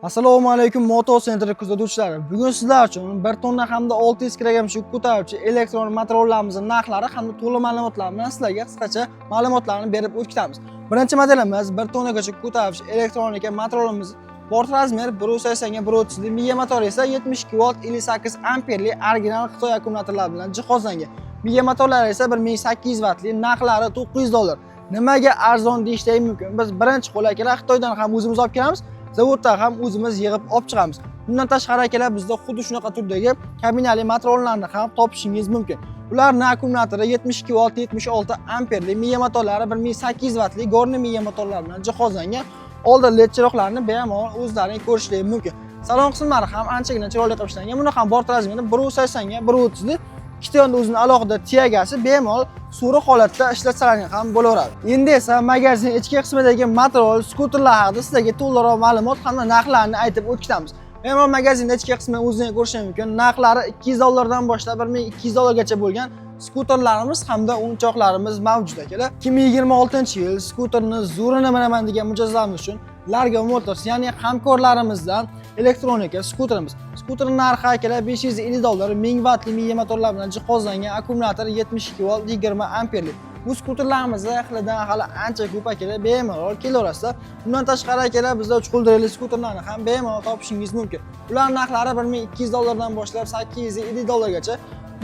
Assalomu alaykum Moto Center kuzatuvchilari. Bugun sizlar uchun 1 tonna hamda 600 kg yuk ko'taruvchi elektron motorolarimizning narxlari hamda to'liq ma'lumotlar bilan sizlarga qisqacha ma'lumotlarni berib o'tamiz. Birinchi modelimiz 1 tonnagacha ko'taruvchi elektronika motorolamiz. Bort razmeri 180 ga 130, miya motori esa 72 volt 58 amperli original Xitoy akkumulyatorlar bilan jihozlangan. Miya motorlari esa 1800 wattli, narxlari $900. Nimaga arzon deyishdek mumkin? Biz birinchi qo'l akalar Xitoydan ham o'zimiz olib kelamiz. Zavoddan ham o'zimiz yig'ib olib chiqamiz. Bundan tashqari akalar bizda xuddi shunaqa turdagi kabinali motorlarni ham topishingiz mumkin. Ularning akkumulyatori 72 volt 76 amperli, miya motorlari 1800 wattli gorni miya motorlar bilan jihozlangan. Oldin led chiroqlarni bemalol o'zlaring ko'rishingiz mumkin. Salon qismlari ham anchagina chiroyli qilib ishlangan. Buni ham bort razmeri 180 ga 130 li. Ikkita yonda o'zining alohida tiyagasi bemalol so'ri holatda ishlatsalar ham bo'laveradi. Endi esa magazin ichki qismidagi motorol skuterlar haqida sizlarga to'liqroq ma'lumot hamda narxlarni aytib o'tamiz. Bemalol magazinda ichki qismini o'zingiz ko'rishingiz mumkin. Narxlari $200 dan boshlab $1200 gacha bo'lgan skuterlarimiz hamda o'yinchoqlarimiz mavjud akalar. 2026-yil skuterni zo'rini minaman degan mijozlarimiz uchun Largo Motors, ya'ni hamkorlarimizdan elektronika skuterimiz. Skuterning narxi akalar $550, 1000 wattli miya motorlar bilan jihozlangan, akkumulyator 72 volt 20 amperli. Bu skuterlarimizni xilidan hali ancha ko'p akalar, bemalol kelaverasizlar. Bundan tashqari akalar bizda 3 qo'ldirali skuterlarni ham bemalol topishingiz mumkin. Ular narxlari $1200 dan boshlab $850 gacha.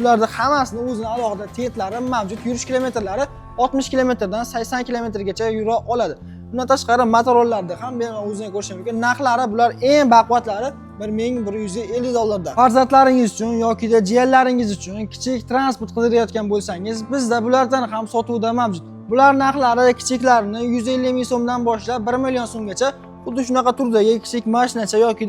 Ularda hammasini o'zining alohida tentlari mavjud. Yurish kilometrlari 60 kilometrdan 80 kilometrgacha yura oladi. Bundan tashqari motorollarda ham bemalol o'zingiz ko'rishingiz mumkin. Narxlari bular eng baquvvatlari $1150 dan. Farzandlaringiz uchun yoki jiyanlaringiz uchun kichik transport qidirayotgan bo'lsangiz, bizda bulardan ham sotuvda mavjud. Bular narxlari kichiklarini 150 ming so'mdan boshlab 1 million so'mgacha, xuddi shunaqa turdagi kichik mashinacha yoki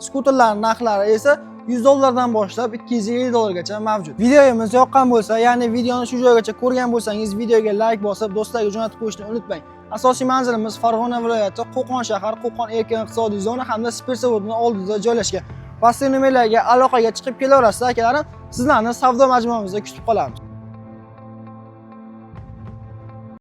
skuterlarning narxlari esa $100 dan boshlab $250 gacha mavjud. Videomiz yoqqan bo'lsa, ya'ni videoni shu joygacha ko'rgan bo'lsangiz, videoga like bosib, do'stlarga jo'natib qo'yishni unutmang. Asosiy manzilimiz Farg'ona viloyati Qo'qon shahar, Qo'qon erkin iqtisodiy zona hamda Spirtzavodning oldida joylashgan. Pastki nomerlarga aloqaga chiqib kelaverasiz akalarim. Sizlarni savdo majmuamizda kutib qolamiz.